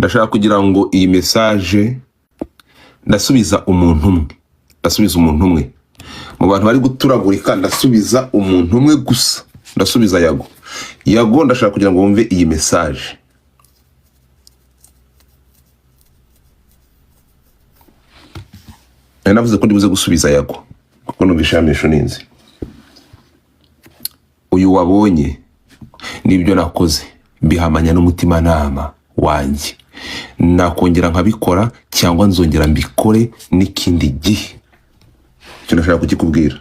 ndashaka kugira ngo iyi message ndasubiza umuntu umwe mu bantu bari guturagurika, ndasubiza umuntu umwe gusa, ndasubiza Yago ndashaka kugira ngo wumve iyi message. Navuze ko ndibuze gusubiza Yago kuko numvishamisho ninzi. Uyu wabonye nibyo nakoze, bihamanya n'umutima nama wanjye, nakongera nkabikora cyangwa nzongera mbikore n'ikindi gihe. Cyo nashaka kukikubwira.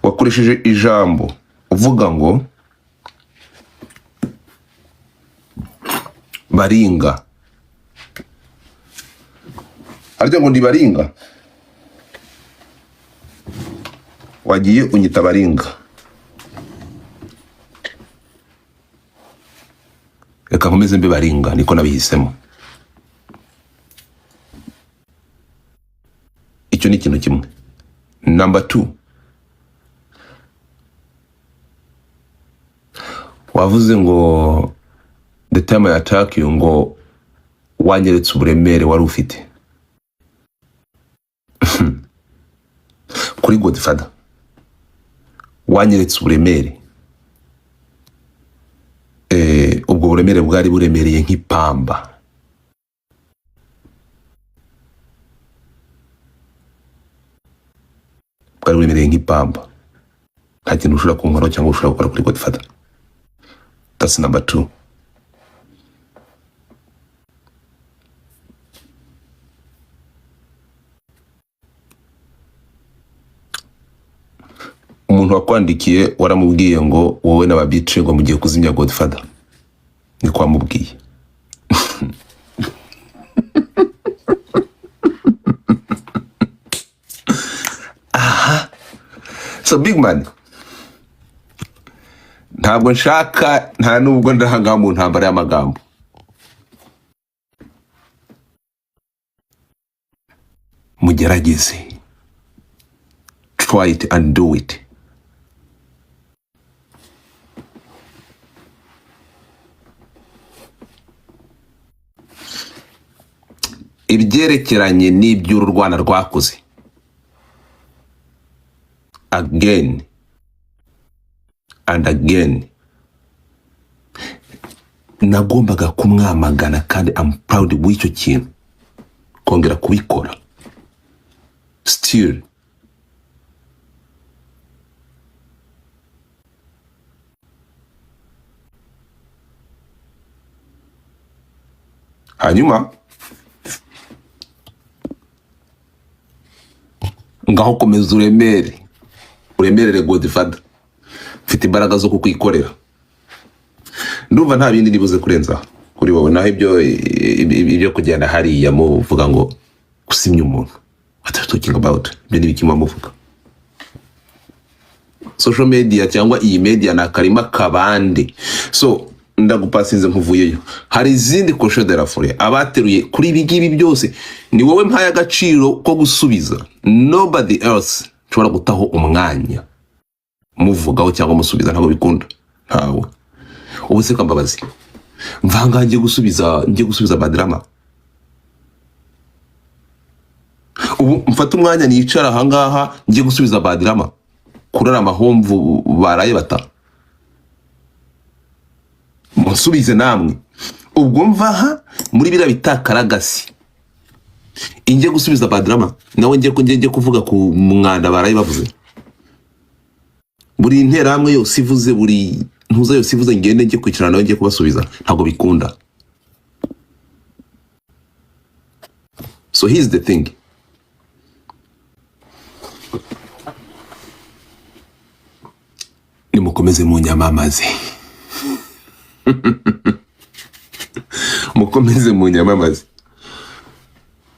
Wakoresheje ijambo uvuga ngo baringa, arya ngo ndi baringa, wagiye unyita baringa. Reka nkomeze mbe baringa, niko nabihisemo. Icyo ni ikintu kimwe. Number 2, wavuze ngo the time I attack you ngo wanyeretse uburemere wari ufite kuri Godfather, wanyeretse uburemere. Ubwo buremere bwari buremereye nk'ipamba. Bwari buremereye nk'ipamba. Nta kintu ushobora kunkora cyangwa ushobora gukora kuri Godfather. That's number 2. Umuntu wakwandikiye waramubwiye ngo wowe n'ababice ngo mugiye kuzimya Godfather. Ni kwa mubwiye. Aha. So big man. Ntabwo nshaka, nta nubwo ndahanga mu ntambara y'amagambo. Mugerageze. Try it and do it. Ibyerekeranye n'iby'uru Rwanda rwakoze, again and again, nagombaga kumwamagana kandi I'm proud w'icyo kintu, kongera kubikora. Still hanyuma ngaho komeza uremerere Godfather, mfite imbaraga zo kukwikorera. Ndumva nta bindi nibuze kurenza kuri wowe, naho ibyo kujyana hariya muvuga ngo gusimya umuntu. What are you talking about? Ibyo nibikimwa muvuga. Social media cyangwa iyi media na karima kabande. So ndagupasinze nkuvuyeyo. Hari izindi kosho de la forêt abateruye kuri ibigibi byose, ni wowe mpaye agaciro ko gusubiza. Nobody else nshobora gutaho umwanya muvugaho cyangwa musubiza, ntabwo bikunda. Ntawe. Ubu se kambabazi mvanga ngiye gusubiza badrama. Ubu mfata umwanya nicara ahangaha ngiye gusubiza badrama kurara amahomvu baraye bata. Musubize namwe. Ubwo mvaha muri bira bitakaragasi ingiye gusubiza badrama, nawe ngiye kuvuga ku mwanda baraye bavuze. Buri interamwe yose ivuze, buri ntuza yose ivuze, ngende ngiye kwicara nawe ngiye kubasubiza, ntabwo bikunda. So here's the thing. Nimukomeze mu nyamamaze. Mukomeze mu nyamamaze.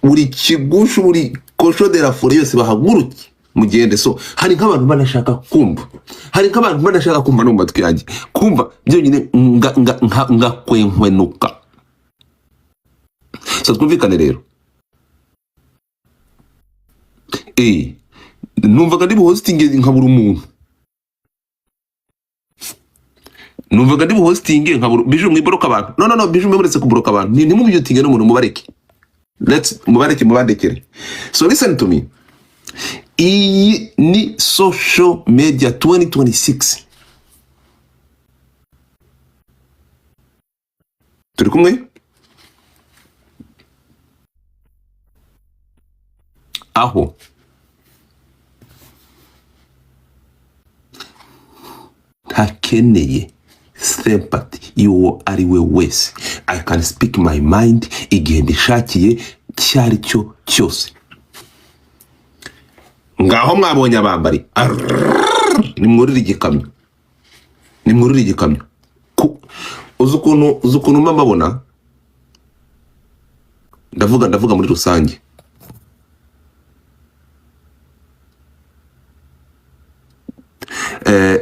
Buri kigushu, buri kosho de la forêt yose bahaguruke mugende. So hari nk'abantu banashaka kumva, no mu matwi yanjye kumva byonyine ngakwenkwenuka. So twumvikane rero. Numvaga ndi hosting nkabura umuntu. numvaga ndi hosting bije mwiboroka abantu no bije mwemuretse kuboroka abantu ni mu byutinge no muntu mubareke let's mubandekere. So listen to me, iyi ni social media 2026. Turi kumwe? Aho ntakeneye sympathy y'uwo ari we wese. I can speak my mind igihe ndishakiye cyari cyo cyose. Ngaho mwabonye abambari nimwurire igikamyo, nimwurire igikamyo. Uzukuntu mbabona, ndavuga muri rusange.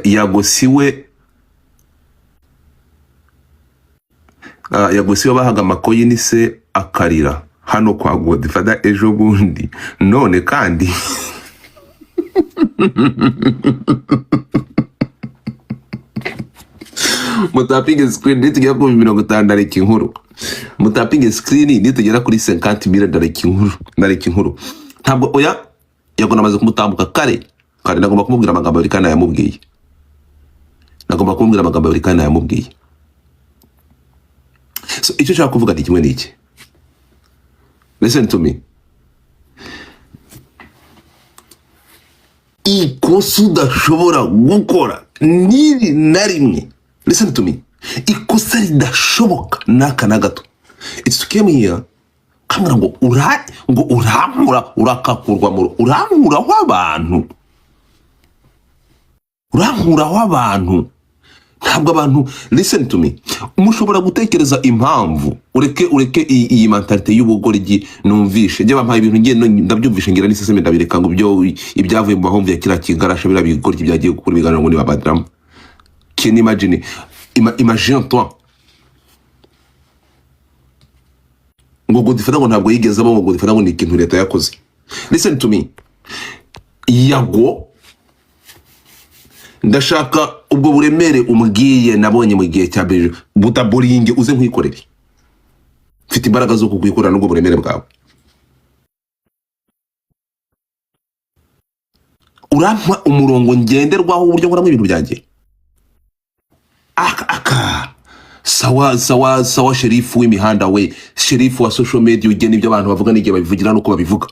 Yago siwe bahaga amakoyi ni se akarira hano kwa Godfather ejo bundi none kandi mutapinge screen nitugera ku 50 ndareka inkuru, mutapinge screen nitugera kuri 50,000 ndareka inkuru. Ntabwo oya Yago namaze kumutambuka kare nagomba kumubwira amagambo bari kana yamubwiye, so icyo nshaka kuvuga ni kimwe n'iki. Listen to me, ikosa udashobora gukora niri na rimwe. Listen to me, ikosa ridashoboka naka na gato. It's came here kamera ngo urankura urakakurwa mu urankura w'abantu ntabwo abantu. Listen to me, umushobora gutekereza impamvu ureke iyi mentalite y'ubugoryi numvishe njye bampaye ibintu ngiye ndabyumvishe ngira n'iseseme ndabireka ngo ibyavuye mu bahomvu ya kira kigarasha birabigoryi byagiye gukora ibiganiro ngo ni babadrama. Can imagine toi ngo Godfather ngo ntabwo yigeze abo ngo Godfather ngo ni ikintu leta yakoze. Listen to me, Yago ndashaka ubwo buremere umbwiye nabonye mu gihe cya beje butaboringe uze nkwikorere. Mfite imbaraga zo kugwikorana n'ubwo buremere bwawe. Urampa umurongo ngenderwaho uburyo nkoramo ibintu byanjye. Sawa sherifu w'imihanda we, sherifu wa social media ugena ibyo abantu bavuga n'igihe babivugira nuko babivuga.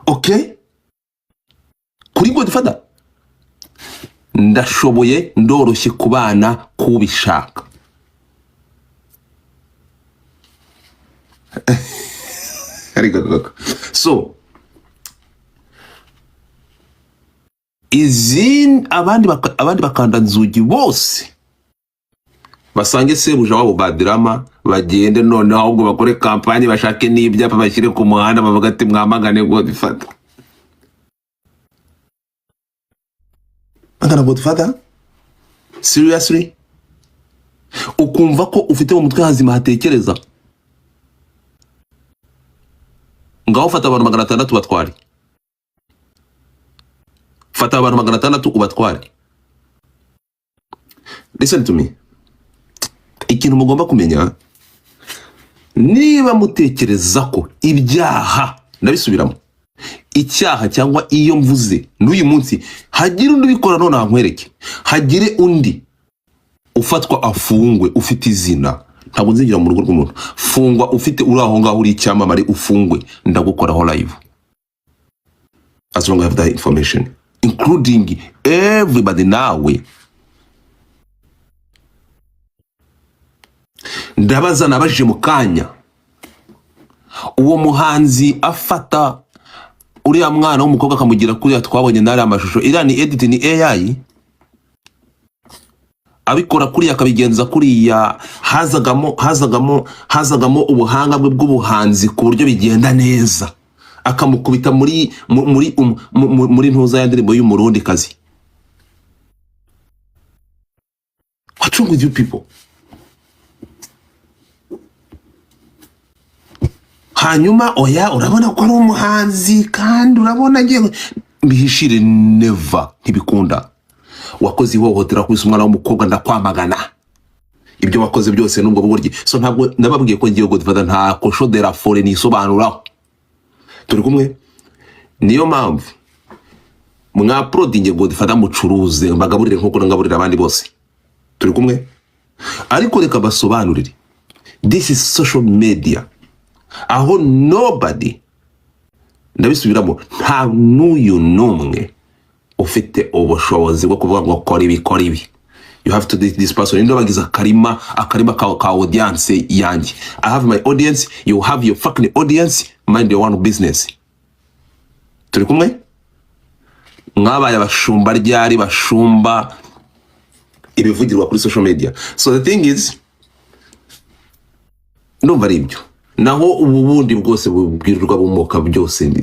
Okay? Kuri Godfather ndashoboye ndoroshye kubana kubishaka. So abandi bakanda nzugi bose basange sebuja wabo badrama bagende none ahubwo bakore kampanye bashake n'ibyapa bashyire ku muhanda bavuga ati mwamagane Godfather. Angana Godfather? Seriously? Ukumva ko ufite mu mutwe hazima hatekereza? Ngaho fata abantu 600 batwari. Fata abantu 600 ubatwari. Listen to me, ikintu mugomba kumenya, niba mutekereza ko ibyaha ndabisubiramo, icyaha cyangwa iyo mvuze n'uyu munsi hagira undi bikora none ankwereke, hagire undi ufatwa afungwe ufite izina, ntabwo nzigira mu rugo rw'umuntu, fungwa ufite uri aho ngaho uri icyamamare ufungwe, ndagukoraho live as long as I have that information, including everybody nawe. Ndabaza nabajije mu kanya uwo muhanzi afata uriya mwana w'umukobwa akamugira kuri twabonye nari amashusho iriya ni edit ni AI abikora kuri akabigenza kuri ya hazagamo ubuhanga bwe bw'ubuhanzi ku buryo bigenda neza akamukubita muri ntuza ya ndirimbo y'umurundi kazi. What's wrong with you people? Hanyuma oya urabona ko ari umuhanzi kandi urabona ngiye bihishire never ntibikunda. wakoze ihohotera kwisa umwana w'umukobwa ndakwamagana ibyo wakoze byose nubwo bugoryi. So ntabwo nababwiye ko ngiye Godfather nta kosho de la fore nisobanuraho. Turi kumwe? Niyo mpamvu mwa prodinge Godfather mucuruze mbagaburire nkuko ngaburira abandi bose. Turi kumwe? Ariko reka basobanurire, this is social media aho nobody, ndabisubiramo, nta n'uyu n'umwe ufite ubushobozi bwo kuvuga ngo kora ibi. You have to this person. Ndo bagize akarima ka audience yanjye. I have my audience, you have your fucking audience, mind your own business. Turi kumwe? Mwabaye abashumba ryari bashumba ibivugirwa kuri social media. So the thing is, ndumva ari ibyo. Naho ubundi bwose bubwirwa bumoka byose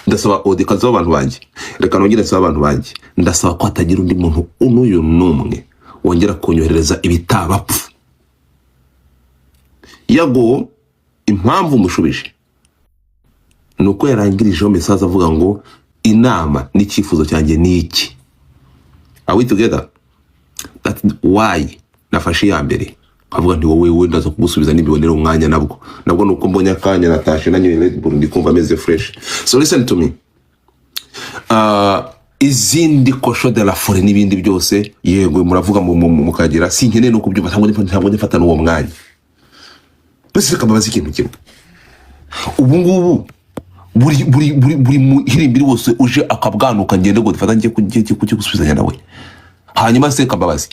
ndasaba odikaza abantu banjye. Reka nongere nsaba abantu banjye. Ndasaba ko hatagira undi muntu unuyu numwe wongera kunyohereza ibitabapfu. Yago impamvu mushubije nuko yarangirijeho message avuga ngo inama n'icyifuzo cyanjye ni iki. Are we together? That's why nafashe ya mbere avuga nti wowe ndaza kugusubiza nibibonera umwanya nabwo nuko mbonye akanya natashe nanyo Red Bull ndikumva ameze fresh. So listen to me. Izindi kosho de la fore n'ibindi byose yego muravuga mukagira sinkeneye no kubyumva ntabwo nifata n'uwo mwanya. Bese kababaza ikintu kimwe. Ubu ngubu buri muhirimbiri wose uje akabwanuka ngende Godfather ngiye kugusubizanya nawe. Hanyuma se kababazi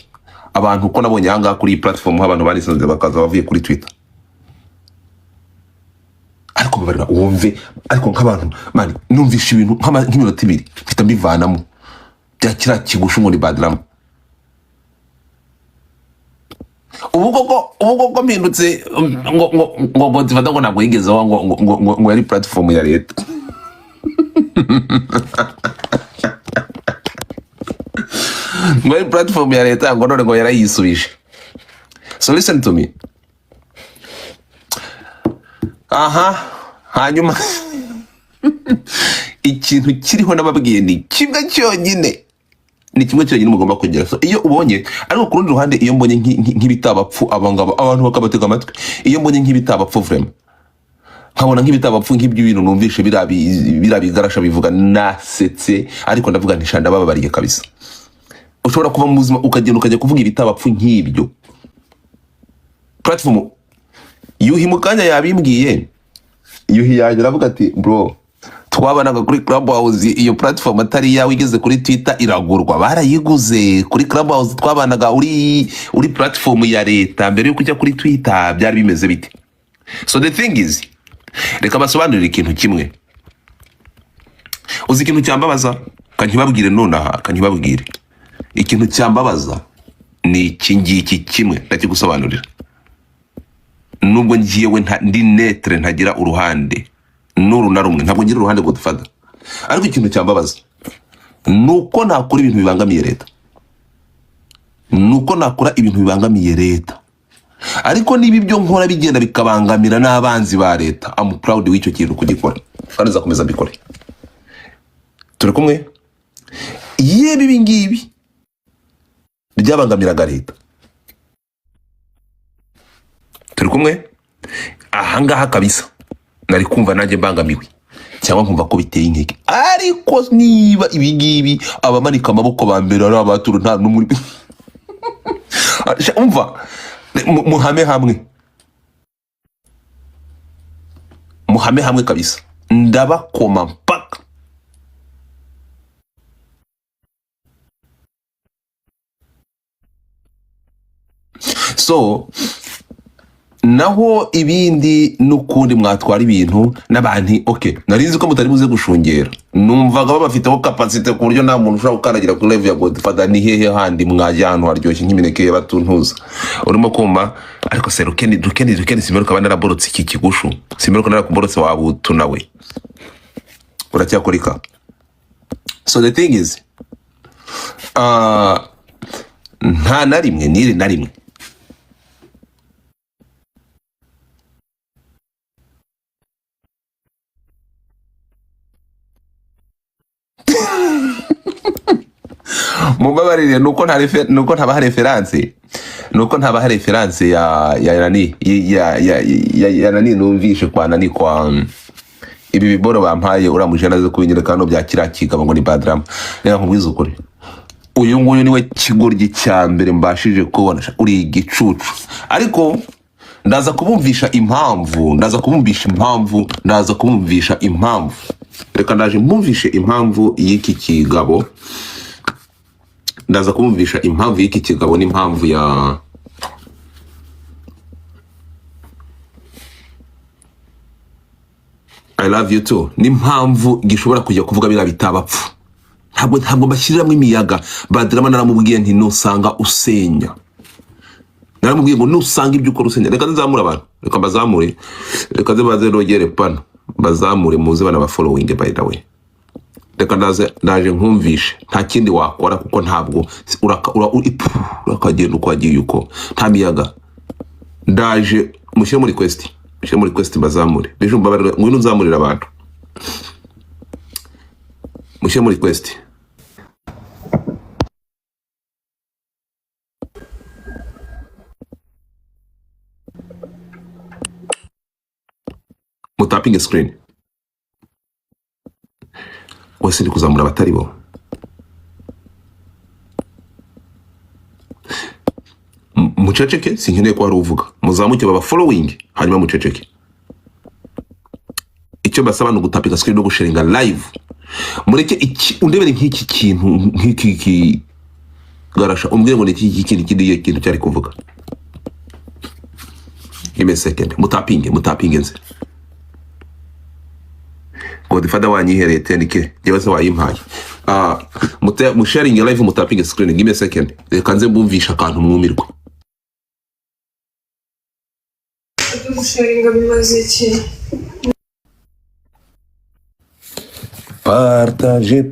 abantu ko nabonye hanga kuri platform abantu banisanze bakaza bavuye kuri Twitter. Ariko babarira wumve, ariko nk'abantu mani numvisha ibintu nk'iminota 2 mfite mbivanamo byakira kigusha ngo ni badram. Ubwo mpindutse ngo Godfather ngo ntabwo yigezeho ngo yari platform ya leta. Ngwari platform ya leta ngo none ngo yarayisubije. So listen to me. Hanyuma ikintu kiriho nababwiye ni kimwe cyonyine. Ni kimwe cyonyine mugomba kongera. So iyo ubonye ariko ku rundi ruhande iyo mbonye nk'ibitabapfu abangaba abantu bakabatega amatwi. Iyo mbonye nk'ibitabapfu vraiment nkabona nk'ibitabapfu nk'iby'ibintu numvishe birabigarasha bivuga nasetse, ariko ndavuga nti shanda bababariye kabisa. Ushobora kuva mu buzima ukagenda ukajya kuvuga ibitabapfu nk'ibyo. Platform Yuhi mukanya yabimbwiye. Yuhi yaje aravuga ati bro twabanaga kuri Clubhouse, iyo platform atari yawe igeze kuri Twitter iragurwa, barayiguze kuri Clubhouse twabanaga uri platform ya leta mbere yo kujya kuri Twitter byari bimeze bite. So the thing is, reka basobanurire ikintu kimwe. Uzi ikintu cyambabaza kanyibabwire nonaha, kanyibabwire ikintu cyambabaza ni iki kimwe ndakigusobanurira. Nubwo ngiyewe ndi netre ntagira uruhande nuru na rumwe, ntabwo ngira uruhande Godfather, ariko ikintu cyambabaza nuko nakora ibintu bibangamiye leta, nuko nakora ibintu bibangamiye leta. Ariko niba ibyo nkora bigenda bikabangamira n'abanzi ba leta, I'm proud w'icyo kintu kugikora kandi zakomeza mbikore. Turi kumwe? Yebe ibi ngibi byabangamiraga leta, turi kumwe? Ahangaha kabisa nari kumva nanjye mbangamiwe cyangwa nkumva ko biteye intege. Ariko niba ibi ngibi abamanika amaboko ba mbere ari abaturu nta n'umuri umva muhame hamwe kabisa ndabakoma mpaka. So naho ibindi nukundi mwatwara ibintu n'abantu okay, narinzi ko mutari buze gushungera, numvaga babafiteho capacity ku buryo nta muntu ushaka gukaragira kuri level ya Godfather. Ni hehe handi mwajya ahantu haryoshye nk'imineke y'abatuntuza urimo kumva. Ariko se rukeni simeruka banaraborotse iki kigushu, simeruka narakuborotse wabutu nawe uracyakorika. So the thing is nta na rimwe niri na rimwe Mubabarire nuko ntaba reference. Nuko ntaba reference ya nani ya nani numvishe kwa nani kwa ibi biboro bampaye uramujana zo kubinyereka hano bya kirakika ngo ni badrama. Reka nkubwiza ukuri. Uyu nguyu niwe kigoryi cya mbere mbashije kubona uri igicucu. Ariko ndaza kubumvisha impamvu. Reka ndaje mbumvishe impamvu y'iki kigabo. Ndaza kumvisha impamvu y'iki kigabo n'impamvu ya I love you too. N'impamvu gishobora kujya kuvuga bira bitabapfu. Ntabwo bashyiramo imiyaga. Badrama naramubwiye nti nusanga usenya. Naramubwiye ngo nusanga ibyo ukora usenya. Reka nzamura abantu. Reka bazamure. Reka baze rogere pano. Bazamure muze bana ba following by the way. Reka ndaje nkumvishe nta kindi wakora kuko ntabwo urakagenda ukwagiye uko nta miyaga. Ndaje mushyire muri request bazamure bejo mbabarira ngwino nzamurira abantu mushyire muri request. Mutapinge screen wese ndi kuzamura abatari bo. Muceceke sinkeneye ko ari uvuga muzamuke baba following hanyuma muceceke. Icyo basaba no gutapika screen no gusharinga live. Mureke undebere nk'iki kintu nk'iki garasha umbwire ngo ni iki kintu cyari kuvuga. Give me a second. Mutapinge nze. Godfather wanyihereye tenike yewe se wayimpaye. Sharing live mutapinge screen. Give me a second. Reka nze mbumvisha akantu mwumirwa. Sharing bimaze iki? Partage.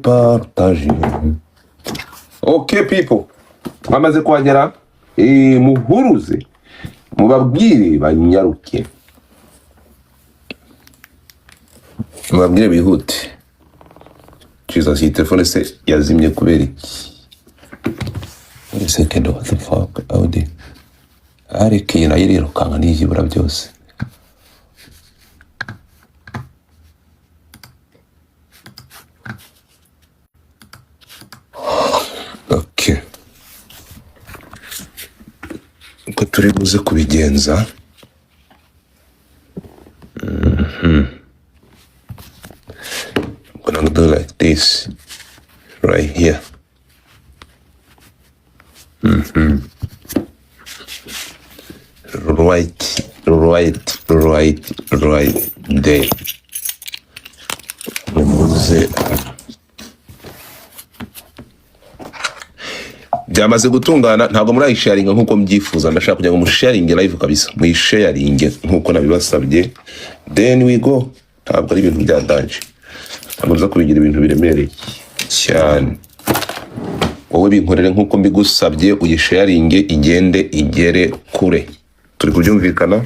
Okay people. Bamaze kuhagera muhuruze mubabwire banyaruke. Mubabwire bihute. Jesus, iyi telefone se yazimye kubera iki? Wait a second, what the fuck? Audi. Areke nayo rirukanga n'iyibura byose. Okay. Uko turi buze kubigenza. I'm gonna do like this right here. Right there. Byamaze gutungana ntabwo murayisharinga nkuko mbyifuza. Ndashaka kugira ngo musharinge live kabisa. Muyisharinge nkuko nabibasabye. Then we go. Ntabwo ari ibintu byadanje. Ntabwo nza kubigira ibintu biremereye cyane. Wowe binkorere nkuko mbigusabye uyisharinge igende igere kure. Turi kubyumvikana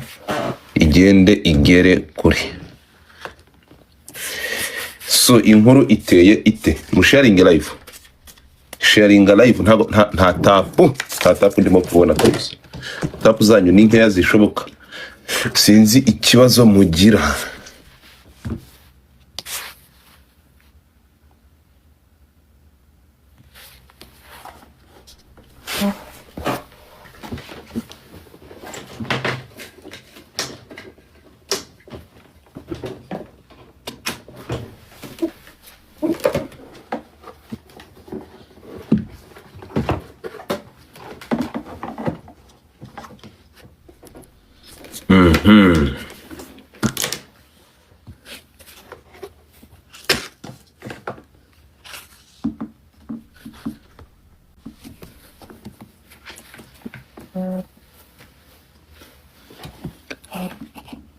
igende igere kure. So inkuru iteye ite musharinge live. Sharing live nta tapu ndimo kubona kabisa. Tapu zanyu ni nkeya zishoboka. Sinzi ikibazo mugira.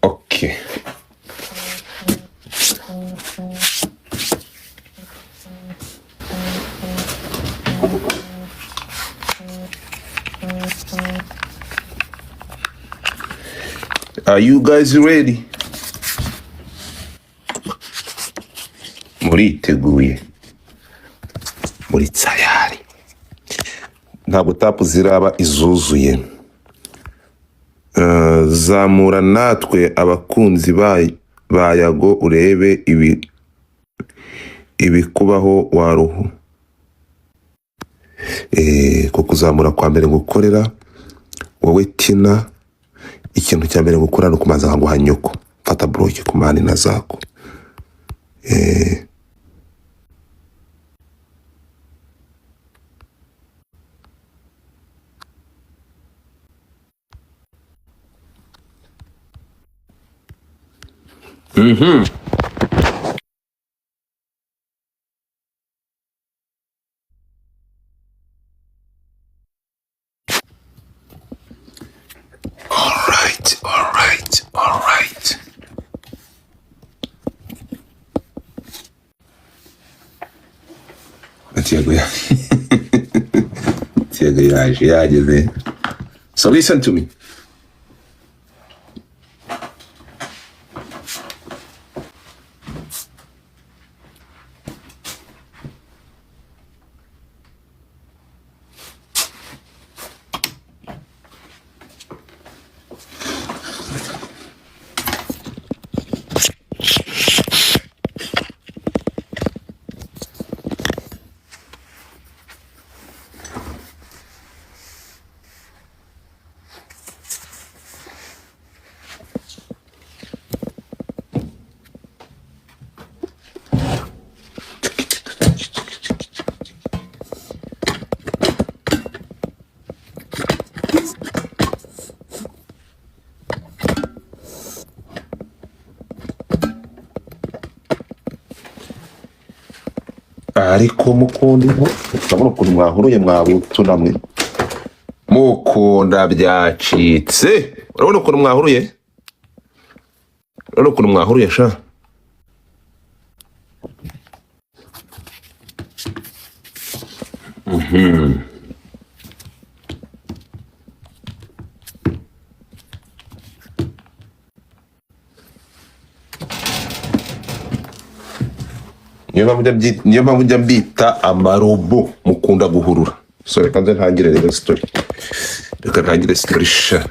Okay. Are you guys ready? Muriteguye. Muri tayari. ntabwo tapu ziraba izuzuye. Zamura natwe abakunzi ba Yago urebe ibikubaho waruhu. Ko kuzamura kwa mbere gukorera wowe Tina, ikintu cya mbere gukora no kumanza ngo hanyoko fata bloke ku mani na zako. All right. Tiago yaje. So listen to me. Ariko mukundiho urabona ukuntu mwahuruye mwabutunamwe mukunda byacitse. Urabona ukuntu mwahuruye sha. Niyo mpamvu njya mbita amarobo mukunda guhurura. So reka nze ntangire rero story. Sha.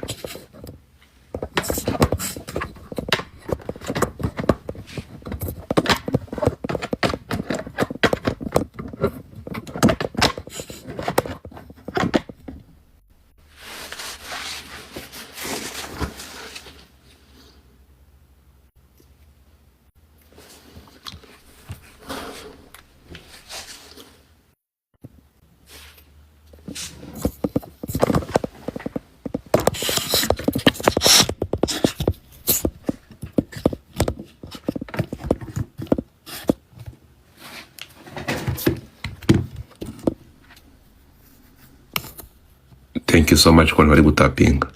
Thank you so much kwa bari gutapinga.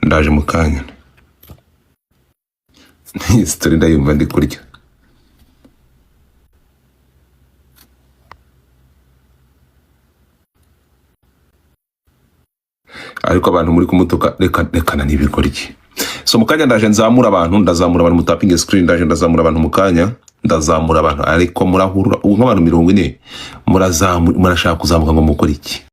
Ndaje mu kanya. Ni story ndayumva ndi kurya. Ariko abantu muri kumutuka rekana n'ibigoryi. So mu kanya ndaje nzamura abantu mutapinga screen, ndaje ndazamura abantu mu kanya, ndazamura abantu ariko murahurura nk'abantu 40 murashaka kuzamuka ngo mukora iki?